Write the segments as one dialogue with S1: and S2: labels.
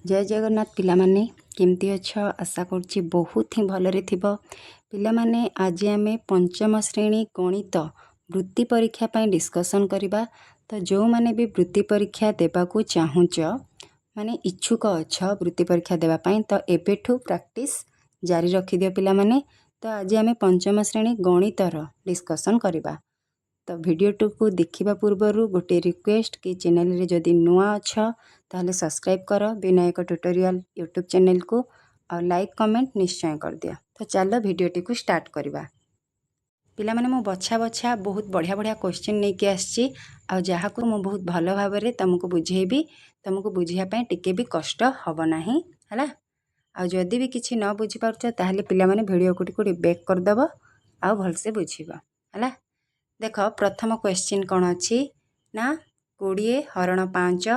S1: जय जगन्नाथ पिलामाने केमती अछ आशा करुच्ची बहुत ही भलरे थिबो पिलामाने आज आमे पंचम श्रेणी गणित वृत्ति परीक्षा पई डिस्कशन करिबा। तो जो माने भी वृत्ति परीक्षा देबाकू चाहुच माने इच्छुक अछ वृत्ति परीक्षा देबा पई तो एबेठू प्रैक्टिस जारी रखि दियो पिलामाने। तो आज आमे पंचम श्रेणी गणितर डिस्कशन करिबा। तो वीडियो को देखिबा पूर्वरु गोटे रिक्वेस्ट कि चैनल रे जदि नुआ अछ ताहले सब्सक्राइब कर विनायक ट्यूटोरियल यूट्यूब चैनल को और लाइक कमेंट निश्चय कर दिया। तो चलो वीडियोटी को स्टार्ट करवा। पिला माने मो बछा बछा बहुत बढ़िया बढ़िया क्वेश्चन नहीं कि आछि आ जहा को मो बहुत भलो भाव रे तुमको बुझेबी। तुमको बुझिया पय टिके भी कष्ट हबो नाही हला। आ जदि भी किछि न बुझी पारछ ताहले पिला माने वीडियो को बैक कर दबो आ भल से बुझिबो हला। देख प्रथम क्वेश्चन कौन अच्छी ना 20 हरण 5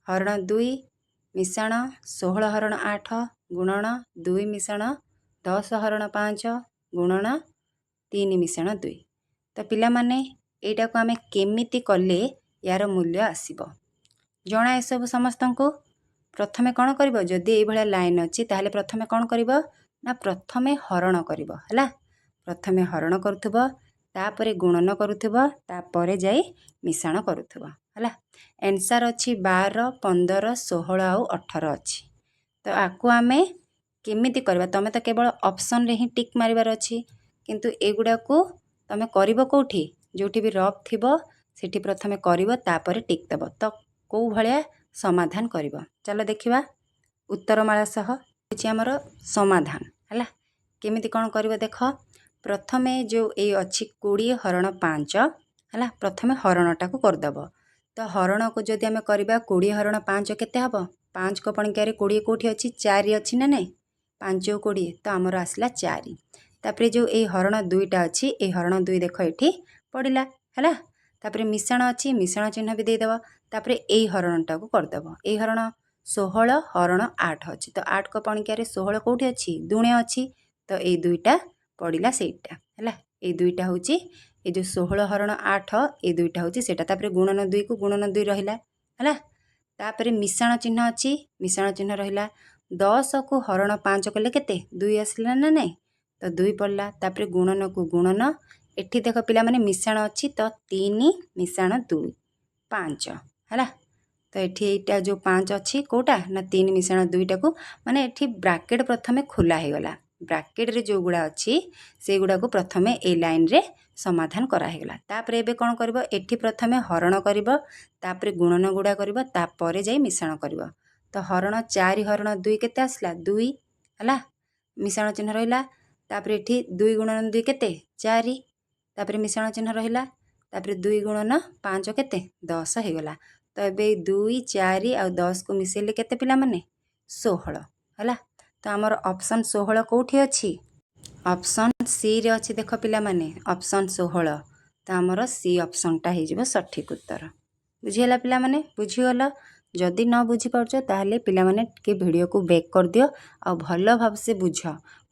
S1: हरण 2 मिश्रण 16 हरण 8 गुणन 2 मिश्रण 10 हरण 5 गुणन 3 मिश्रण 2। तो पिला माने एटा को आमे केमिति कले यार मूल्य आसीबो जणा ए सब समस्त को। प्रथमे कौन करिवो जदि ए भला लाइन अच्छी ताहले प्रथमे कौन करिवो ना प्रथमे हरण करिवो हला। प्रथमे हरण करुथबो तापरे गुणन करुथबो तापरे जाई मिश्रण करुथबो हला। आंसर अच्छी 12 15 16 और 18 अच्छी। तो आकु आमे केमिति करबा तमे तो केवल ऑप्शन रे ही टिक मारिबार अच्छी किंतु एगुडा को तमे करिवो कोठी जोठी भी रफ थिबो सेठी प्रथमे करिवो तापरे टिक दबो। तो को भलिया समाधान करिवो चलो देखिबा। उत्तरमाला सह होची हमर समाधान हला। केमिति कोन करिवो देखो प्रथमे जो ए अच्छी 20 हरण 5 हला प्रथमे हरणटा को करदब। तो हरण को जदि आमे करबा 20 हरण 5 केते हबो 5 को पणिका रे 20 कोठी अच्छी 4 अच्छी ना नहीं 5 20 तो हमर आसला 4। तापरे जो ए हरण 2टा अच्छी ए हरण 2 देखो एठी पड़िला हला। तापरे मिश्रण अच्छी मिश्रण चिन्ह भी दे देबो। तापरे ए हरणटा को करदब। ए हरण 16 हरण 8 अच्छी तो 8 को पणिका रे 16 कोठी अच्छी दुणे अच्छी तो ए 2टा पड़िला सेटा हला। ए 2टा होची ए जो 16 हरण 8 ए 2टा होची सेटा। तापरे गुणन 2 को गुणन 2 रहिला हला। तापरे मिश्रण चिन्ह अच्छी मिश्रण चिन्ह रहिला 10 को हरण 5 कले केते 2 आसला ना नहीं तो 2 पड़ला। तापरे गुणन को गुणन एठी देखो पिला माने मिश्रण अच्छी तो 3 मिश्रण 2 5 हला। तो एठी एटा जो 5 अच्छी कोटा ना 3 मिश्रण 2टा को माने एठी ब्रैकेट प्रथमे खोला हे गला। ब्रैकेट रे जो गुड़ा अच्छी से गुड़ा को प्रथमे ए लाइन रे समाधान करा हे गला। तापरे एबे कोन करबो एठी प्रथमे हरण करबो तापरे गुणन गुड़ा करबो तापरे जाई मिश्रण करबो। तो हरण 4 हरण 2 केते आसला 2 हला मिश्रण चिन्ह रहिला। तापरे एठी 2 गुणन 2 केते 4 तापरे मिश्रण चिन्ह रहिला। तापरे 2 गुणन 5 केते 10 हे गला। तो एबे 2 4 और 10 को मिसेले केते पिला माने 16 हला। तो आमर ऑप्शन 16 कोठी अच्छी ऑप्शन सी रे अच्छी देखो पिला माने ऑप्शन 16 तो आमर सी ऑप्शनटा हे जिवो सठिक उत्तर। बुझीला पिला माने बुझीगल। जदि न बुझी पारछ ताहले पिला माने के वीडियो को बैक कर दियो आ भलो भाव से बुझ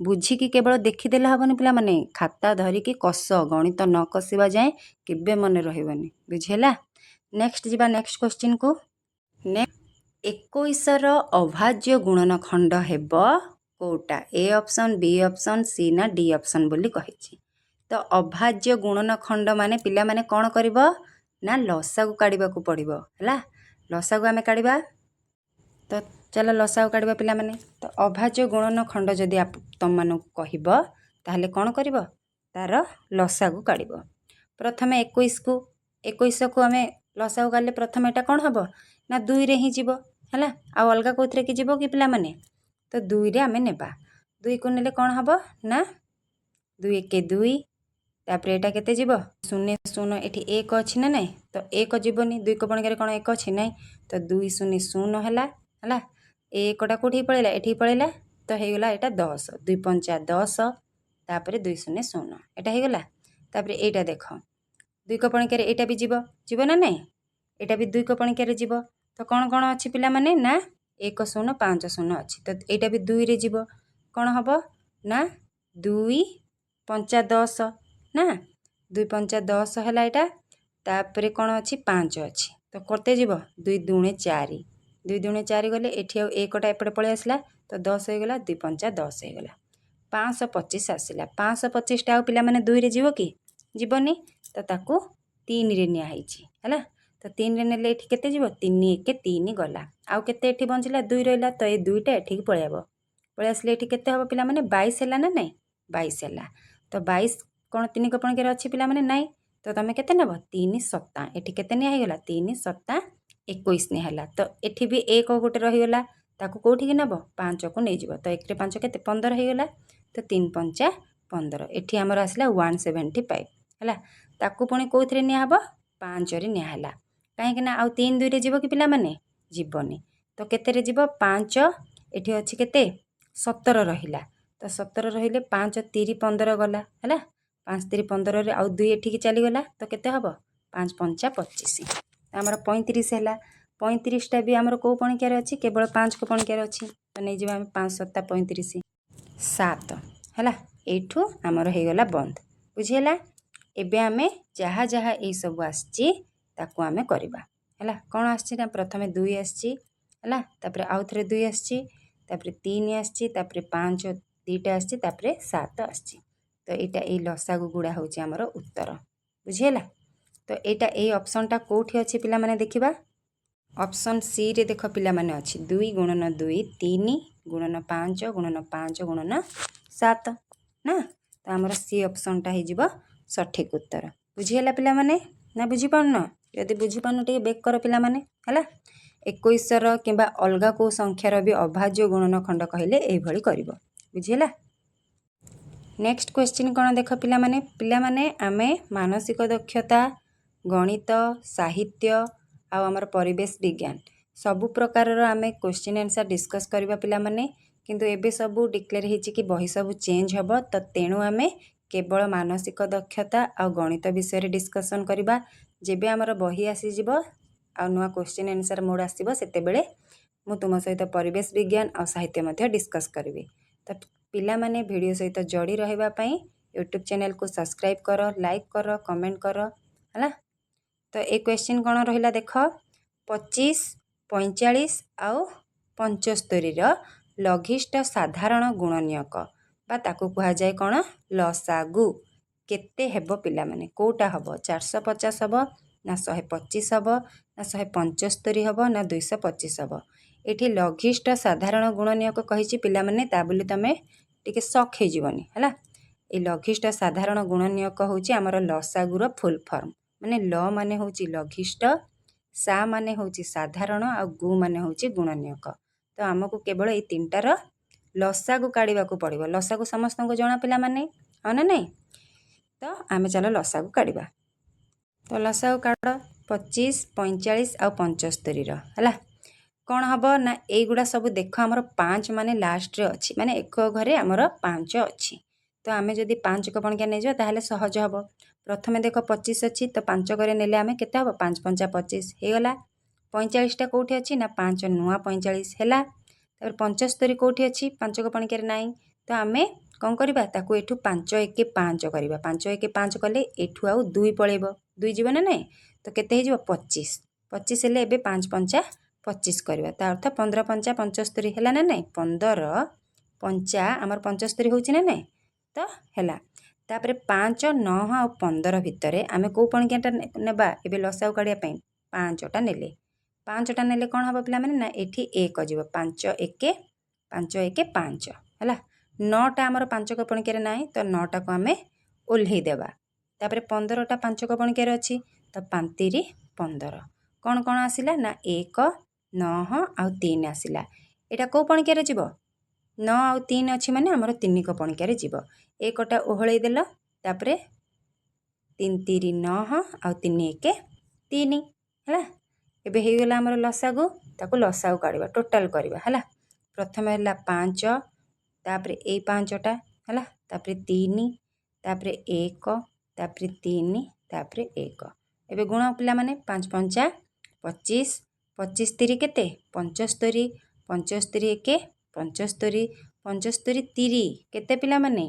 S1: बुझी कि केवल देखि देले हबनी पिला माने खाता धरि कि कस गणित न कसिबा जाए केबे मने रहइबनी बुझीला। नेक्स्ट जिबा नेक्स्ट क्वेश्चन को। नेक्स्ट 21 रो अभाज्य गुणन खंड हेबो कोटा A option B option C ना डी ऑप्शन बोली कहिछि। तो अभाज्य गुणन खंड माने पिला माने कोन करबो ना लसा को काढिबा को पड़िबो हला। लसा को आमे काढिबा तो चलो लसा को काढिबा पिला माने। तो अभाज्य गुणन खंड जदि आप तुम मानु कहिबो ताहले कोन करबो तार लसा को काढिबो। प्रथमे 21 को आमे लसा को काढले प्रथमे एटा कोन हबो ना 2 रे ही जीवो हला। आ अलगा कोथरे कि जीवो कि पिला माने तो 2 रे आमे नेबा 2 को नेले कोन हबो ना 2 1 2 तापरे एटा केते जीवो 0 0 एठी 1 अछि ना नहीं तो 1 जीवोनी 2 को पणिकारे कोन 1 अछि नहीं तो 2 0 0 हला हला। 1 टा कोठी पळेला एठी पळेला तो हे गला एटा 10 2 5 10 तापरे 2 0 0 एटा हे गला। तापरे एटा देखो 2 को पणिकारे एटा भी जीवो जीवो ना नहीं एटा भी 2 को पणिकारे जीवो तो कौन कौन अच्छी पिला माने ना 1 0 5 0 अच्छी तो एटा भी 2 रे जीवो कौन हबो ना 2 5 10 ना 2 5 10 हला एटा। तापरे कौन अच्छी 5 अच्छी तो करते जीवो 2 2 4 2 दूणे 4 गले एठी आ एकटा एपटे पळै आसला तो 10 हो गला 2 पंचा 10 हो गला 525 आसला 525 टा पिला माने 2 रे जीवो कि जीवनी तो ताकू 3 रे निया हैची हला तो 3 रे नेले एठी केते जीवो 3 1 3 गला आउ केते एठी बंचला 2 रहला तो ए 2 टा एठी पळैबो पळै आसले एठी केते हबो पिला माने 22 हैला ना नहीं 22 हैला तो 22 कोन 3 कपण के अछि पिला माने नहीं तो तमे केते नेबो 3 सत्ता एठी केते निया हैगला 3 सत्ता 21 ने हैला तो एठी भी 1 गोटे रही गला ताकू कोठी के नेबो 5 को नै जीवो तो 1 रे 5 केते 15 हे गला तो 3 पंचा 15 एठी हमर आसला 175 हला ताकू पुणी कोथरे निया हबो 5 रे निया हला काहे कि ना आ 3 2 रे जीवो कि पिला माने जीवनी तो केते रे जीवो 5 एठी अछि केते 17 रहिला तो 17 रहिले 5 3 15 गला हला 5 3 15 रे आ 2 एठी की चली गला तो केते हबो 5 पंचा 25 हमर 35 हैला 35 टा भी हमर को पणिक्यारे अछि केवल 5 को पणिक्यारे अछि तो नै जीवा हम 5 7 35 7 हैला एठू हमर हे गला बंद बुझियला एबे हमें जहा जहा ए सब आछि ताकू हमें करबा हैला कोन आछि ना प्रथमे 2 आछि हैला तापर आउ थरे 2 आछि तापर 3 आछि तापर 5 2टा आछि तापर 7 आछि तो एटा ए लसागु गुडा होछि हमर उत्तर बुझियला तो एटा ए ऑप्शन टा कोठी अछि पिला माने देखिबा ऑप्शन सी रे देख पिला माने अछि 2 गुणन 2 3 गुणन 5 गुणन 5 गुणन 7 ना तो हमर सी ऑप्शन टा हे जिवो सठिक उत्तर बुझियला पिला माने ना बुझी पाउन यदि बुझी पाउन टे बेक कर पिला माने हला 21 रो किबा अलगा को संख्या रो भी अभाज्य गुणन खंड कहले एई भली करबो बुझियला नेक्स्ट क्वेश्चन कोन देख पिला माने आमे मानसिक दक्षता गणित साहित्य आ हमर परिवेश विज्ञान सबु प्रकार रो आमे क्वेश्चन आंसर डिस्कस करबा पिला माने किंतु एबे सबु डिक्लेयर हिची कि बही सबु चेंज हबो तो तेणु आमे केवल मानसिक दक्षता आ गणित विषय रे डिस्कशन करबा जेबे हमर बही आसी जिवो आ नुआ क्वेश्चन आंसर मोड आसीबो सेते बेले मु तुम सहित परिवेश विज्ञान आ साहित्य मध्ये डिस्कस करबी तो पिला माने वीडियो सहित जोड़ी रहबा पई यूट्यूब चैनल को सब्सक्राइब करो लाइक करो कमेंट करो हला तो ए क्वेश्चन कोन रहिला देख 25 45 आ 75 रो लघिष्ठ साधारण गुणनीयक बा ताकू कहा जाय कोन लसागु केते हेबो पिला माने कोटा हबो 450 हबो ना 125 हबो ना 175 हबो ना 225 हबो एठी लघिष्ठ साधारण गुणनीयक कहिछि पिला माने ता बोली तमे टिके शॉक हे जीवनी हला ए लघिष्ठ साधारण गुणनीयक होछि हमर लसागुर फुल फॉर्म माने ल माने होछि लघिष्ठ सा माने होछि साधारण आ गु माने होछि गुणनीयक तो हमकु केवल ए तीनटार लसागु काढिबा को पड़िबो लसागु समस्त को जणा पिला माने अन नै तो आमे चलो लसागु काढिबा तो लसागु काढ 25 45 आ 75 रो हला कोन हबो ना ए गुडा सब देखो हमर 5 माने लास्ट रे अछि माने एक घरे हमर 5 अछि तो आमे जदी 5 को पणके नै जो ताहले सहज हबो प्रथमे देखो 25 अछि तो 5 करे नेले आमे केते हबो 5 पंचा 25 हे गला 45 टा कोठी अछि ना 5 नुआ 45 हैला तापर 75 कोठी अछि 5 को पणके नै तो आमे कोन करबा ताकू एठू 5 1 5 करबा 5 1 5 कले एठू आउ 2 पळेबो 2 जीवन नै तो केते हे जीवो 25 25 हेले एबे 5 पंचा 25 करबा ता अर्थ 15 पंचा 75 हैला ना नै 15 पंचा हमर 75 होछि ना नै तो हैला तापर 5 9 आ 15 भितरे आमे को पणकेटा नेबा एबे लसाउ काढिया पई 5 टा नेले 5 टा नेले कोन हबो पिला माने ना एठी 1 जीवो 5 1 5 1 5 हैला 9 टा हमर 5 को पणकेरे नाही तो 9 टा को आमे ओल्हेई देबा तापर 15 टा 5 को पणकेरे अछि तो 5 3 15 कोन कोन आसिला ना 1 9 आ 3 आसिला एटा को पणकेरे जीवो 9 आ 3 अछि माने हमर 3 को पणकेरे जीवो एकटा ओहळेई देलो तापर 3 3 9 आ 3 1 3 हैला एबे हे गेला हमर लसागु ताको लसागु काढिबा टोटल करबा हैला प्रथमे हैला 5 तापर ए 5 टा हैला तापर 3 तापर 1 तापर 3 तापर 1 एबे गुण पिला माने 5 पंचा 25 25 3 केते 75 75 1 75 75 3 केते पिला माने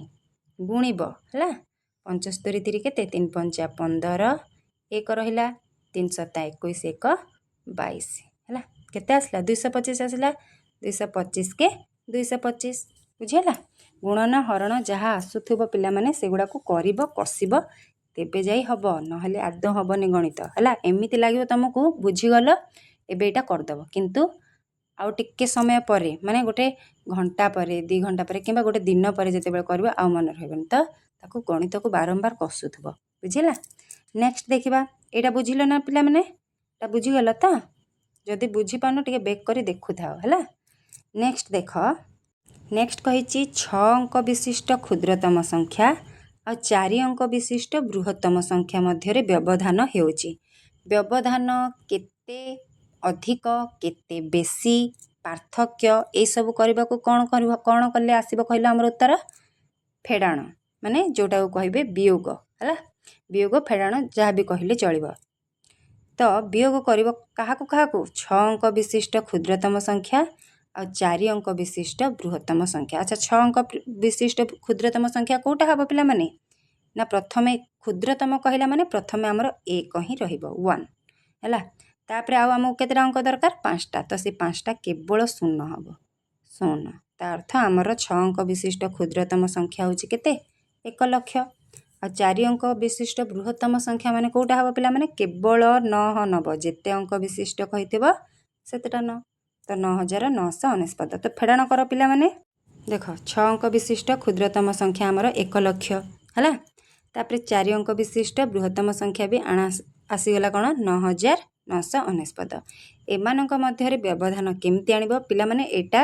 S1: गुणिबो हैला 75 3 केते 3 पंचा 15 1 रहिला 3 7 21 1 22 हैला केते आसला 225 आसला 225 के 225 बुझीला। गुणन हरण जहाँ आसुथुब पिला माने सेगुड़ा को करिबो कसिबो तेबे जाई हबो नहले आदौ हबनी गणित हला। एमिति लागिबो तुमको बुझीगल एबे एटा करदबो किंतु आउ टिके समय परे माने गोटे घंटा परे 2 घंटा परे किंबा गोटे दिन परे जते बेले करबो आ मन रहबनी तो ताकू गणित को बारंबार कसुथुबो बुझीला। नेक्स्ट देखिबा एटा बुझिलो ना पिला माने एटा बुझीगल तो जदि बुझी पानो टिके बेक करी देखु थाओ हला। नेक्स्ट देख नेक्स्ट कहिछि 6 अंक विशिष्ट क्षुद्रतम संख्या और 4 अंक विशिष्ट बृहत्तम संख्या मध्य व्यवधान हेउछि। व्यवधान केते अधिक केते बेसी पार्थक्य ए सब करबा को कोन कले आसीबो कहलो हमर उत्तर फेडाण माने जोटा को कहबे वियोग हला। वियोग फेडाण जहाँ भी कहले चलिबो। तो वियोग करिबो काहाकू काहाकू 6 अंक विशिष्ट क्षुद्रतम संख्या और 4 अंक विशिष्ट बृहत्तम संख्या। अच्छा 6 अंक विशिष्ट क्षुद्रतम संख्या कोटा हबो पिला माने ना प्रथमे क्षुद्रतम कहला माने प्रथमे हमर 1 ही रहिबो 1 हला। तापरे आउ हमहु केतेटा अंक दरकार 5टा तो से 5टा केवल 0 हबो 0 ता अर्थ हमर 6 अंक विशिष्ट क्षुद्रतम संख्या होछि केते 1 लाख और 4 अंक विशिष्ट बृहत्तम संख्या माने कोटा हबो पिला माने केवल 9 नब जेते अंक विशिष्ट कहिथिबो सेतेटा 9 तो 9999 तो फेडाण कर पिला माने देख 6 अंक विशिष्ट क्षुद्रतम संख्या हमर 1 लाख हला। तापरे 4 अंक विशिष्ट बृहत्तम संख्या भी आना आसीगला कोन 9999 एमानक मध्य व्यवधान केमती आनिबो पिला माने एटा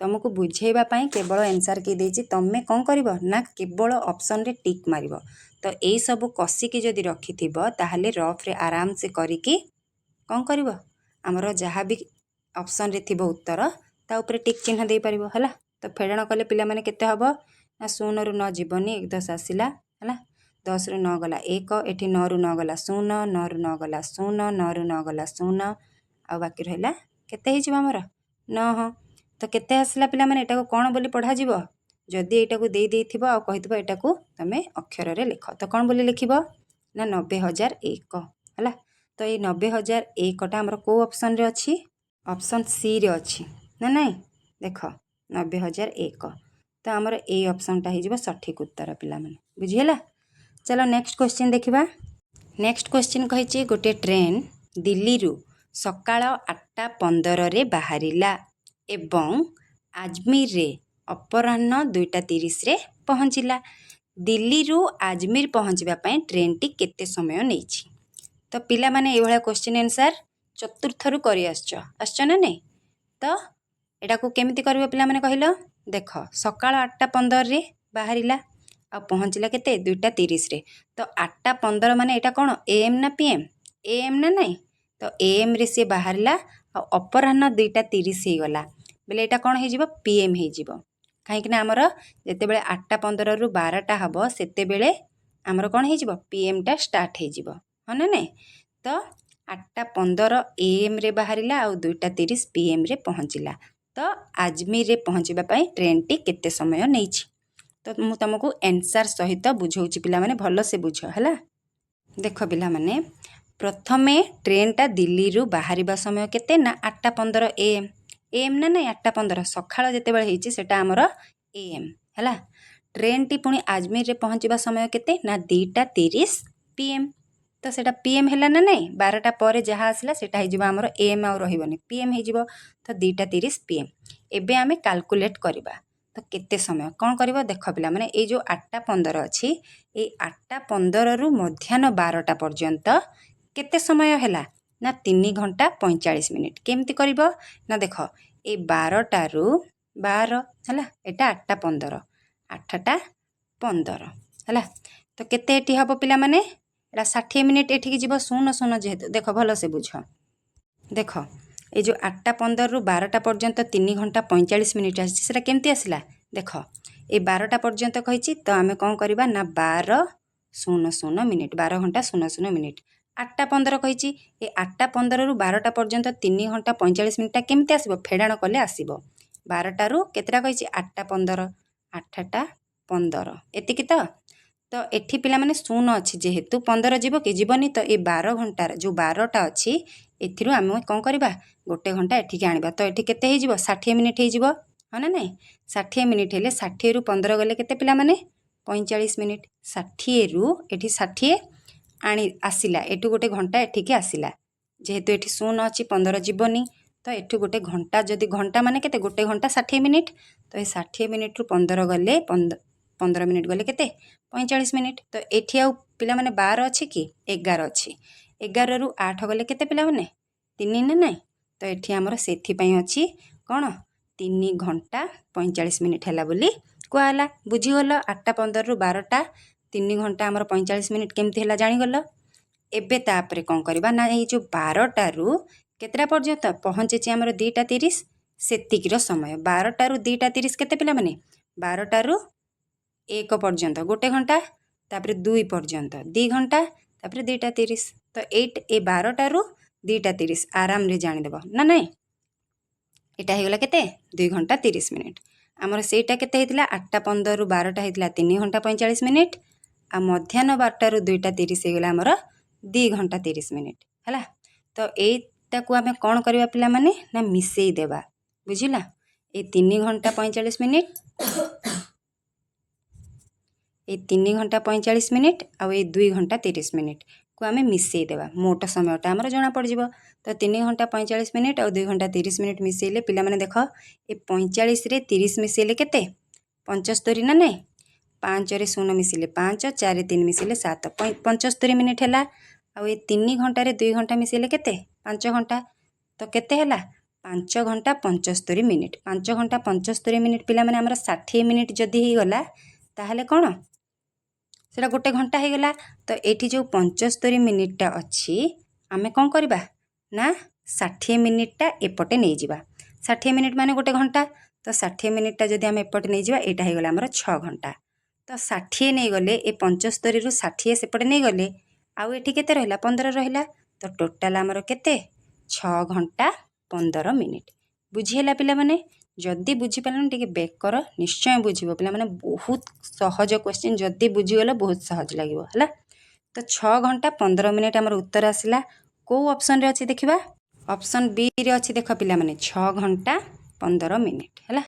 S1: तुमको बुझेबा पई केवल आंसर की देछि तमे कोन करिवो ना केवल ऑप्शन रे टिक मारिवो। तो एई सब कसी की जदी रखिथिबो ताहाले रफ रे आराम से करिकी कोन करिवो हमरो जहाँ भी ऑप्शन रे थिबो उत्तर ता ऊपर टिक चिन्ह दे परिवो हला। तो फेडाण कले पिला माने केते हबो ना 0 रु 9 जीवनी 1 10 आसिला हला 10 रु 9 गला 1 एठी 9 रु 9 गला 0 9 रु 9 गला 0 9 रु 9 गला 0 आ बाकी रहला केते हि जिवो हमर 9 तो केते आसला पिला माने एटा को कोन बोली पढ़ा जिवो जदी एटा को देई देथिबो आ कहिथिबो एटा को तमे अक्षर रे लिख तो कोन बोली लिखिबो ना 90001 हला। तो ये 90001 टा हमर को ऑप्शन रे अछि ऑप्शन सी रे अछि ना नहीं देख 90001 तो हमर ए ऑप्शन टा हि जिवो सठिक उत्तर पिला माने बुझियला। चलो नेक्स्ट क्वेश्चन देखिबा। नेक्स्ट क्वेश्चन कहिछि गोटे ट्रेन दिल्ली रु सकाळ 8:15 रे बाहरिला एवं आजमीर रे अपराह्न 2:30 रे पहुँचिला। दिल्ली रु आजमीर पहुँचबा पई ट्रेन टी केते समय नेछि। तो पिला माने ए भला क्वेश्चन आंसर चतुर्थ रु करि आछो ना नहीं। तो एटा को केमिति करबो पिला माने कहिलो देख सकाळ 8:15 रे बाहरिला आ पहुँचला केते 2:30 रे। तो 8:15 माने एटा कोन एएम ना पीएम एएम ना नहीं। तो एएम रे से बाहरिला आ अपराह्न 2:30 हे गला बेले एटा कोन हे जिवो पीएम हे जिवो काहे कि ना हमर जते बेले 8:15 रु 12टा हबो सेते बेले हमर कोन हे जिवो पीएम टा स्टार्ट हे जिवो ह ना नहीं। तो 8:15 एएम रे बाहरिला आ 2:30 पीएम रे पहुँचिला। तो आजमीर रे पहुँचबा पई ट्रेन टी केते समय नेछि। तो मु तुमको आंसर सहित बुझौछि पिला माने भलो से बुझ हला। देख पिला माने प्रथमे ट्रेन टा दिल्ली रु बाहरिबा समय केते ना 8:15 एएम एएम ना नहीं 8:15 सखाळ जते बेले हेछि सेटा हमर एएम हला। ट्रेन टी पुणी आजमीर रे पहुँचबा समय केते ना 2:30 पीएम तो सेटा पीएम हैला ना नहीं 12टा पर जहाँ आसला सेटा हे जिवो हमर एएम आ रहिबनी पीएम हे जिवो। तो 2:30 पीएम एबे आमे कैलकुलेट करबा तो केते समय कोन करबो देख पिला माने ए जो 8:15 अछि ए 8:15 रु मध्याह्न 12टा पर्यंत केते समय हैला ना 3 घंटा 45 मिनिट केमती करबो ना देख ए 12टा रु 12 हला एटा 8:15 8टा 15 हला। तो केते एठी हबो पिला माने एटा 60 मिनिट एठी की जीवो 0 जेहेतु देख भलो से बुझ देख ए जो 8:15 रु 12टा पर्यंत 3 घंटा 45 मिनिट आछि सेटा केमती आसिला देख ए 12टा पर्यंत कहिछि तो आमे कोन करबा ना 12:00 मिनिट 12 घंटा 00 मिनिट 8:15 कहिछि ए 8:15 रु 12टा पर्यंत 3 घंटा 45 मिनिट केमती आसीबो फेडाण कले आसीबो 12टा रु केतेटा कहिछि 8:15 8टा 15 एतिकी तो एठी पिला माने 0 अछि जेहेतु 15 जीवो कि जीवनी तो ए 12 घंटा जो 12टा अछि एथिरु आमे कौन करवा गोटे घंटा एठिके आनिबा तो एठी केते हे जिवो 60 मिनिट हे जिवो हाँ ना नहीं 60 मिनिट हेले 60 रु 15 गले केते पिला माने 45 मिनिट 60 रु एठी 60 आनी आसिला एठु गोटे घंटा एठिके आसिला जेहेतु एठी शून्य अच्छी 15 जीवनी तो एठु गोटे घंटा जदि घंटा माने केते गोटे घंटा 60 मिनिट तो ये 60 मिनिट रु 15 गले 15 मिनिट गले केते 45 मिनिट तो एठी आउ पिला माने 12 अच्छी कि 11 अच्छी 11 रु 8 गले केते पिला माने 3 ना नहीं तो एठी हमर सेथि पई अच्छी कोन 3 घंटा 45 मिनिट हैला बोली कहला बुझी गलो 8:15 रु 12टा 3 घंटा हमर 45 मिनिट केमती हैला जानि गलो एबे तापरे कौन करबा ना ये जो 12टा रु केतरा पर्यंत पहुँचे हमर 2:30 सेतिकीर समय 12टा रु 2:30 केते पिला माने 12टा रु 1 पर्यंत गोटे घंटा तापरे 2 पर्यंत 2 घंटा तापरे 2:30 तो 8 ए 12टा रु 2:30 आराम रे जानि देबो ना नहीं एटा हे गला केते 2 घंटा 30 मिनिट आमर सेटा केते हेतिला 8:15 रु 12टा हेतिला 3 घंटा 45 मिनिट आ मध्याह्न 12टा रु 2:30 हे गला हमर 2 घंटा 30 मिनिट हला तो एटा को आमे कोन करबा पिला माने ना मिसेई देबा बुझिला ए 3 घंटा 45 मिनिट ए 3 घंटा 45 मिनिट आ ए 2 घंटा 30 मिनिट को आमे मिसेई देबा मोट समयटा हमर जणा पड़ जिवो तो 3 घंटा 45 मिनिट और 2 घंटा 30 मिनिट मिसेले पिला माने देखो ए 45 रे 30 मिसेले केते 75 ना नहीं 5 रे 0 मिसेले 5 4 रे 3 मिसेले 7 75 मिनिट हैला आ ए 3 घंटा रे 2 घंटा मिसेले केते 5 घंटा तो केते हैला 5 घंटा 75 मिनिट 5 घंटा 75 मिनिट पिला माने हमर 60 मिनिट जदी ही गला ताहले कोन सेटा गोटे घंटा हो गला तो ये जो 75 मिनिटा अच्छी आमे कौन करवा ना 60 मिनिटा एपटे नहीं जावा 60 मिनिट माने गोटे घंटा तो 60 मिनिटा जदि आम एपटे नहीं जावा एटा हो गला हमर 6 घंटा तो 60 नहीं गले ए 75 रु 60 सेपटे नहीं गले आउ एठी केते रहला 15 रहला तो टोटाल हमर केते 6 घंटा 15 मिनिट बुझीला पिला माने जदि बुझी पालन टिके बैक कर निश्चय बुझिबो पिला माने बहुत सहज क्वेश्चन जदि बुझीगला बहुत सहज लागिबो हला तो 6 घंटा 15 मिनिट हमर उत्तर आसिला को ऑप्शन रे अछि देखिबा ऑप्शन बी रे अछि देख पिला माने 6 घंटा 15 मिनिट हला।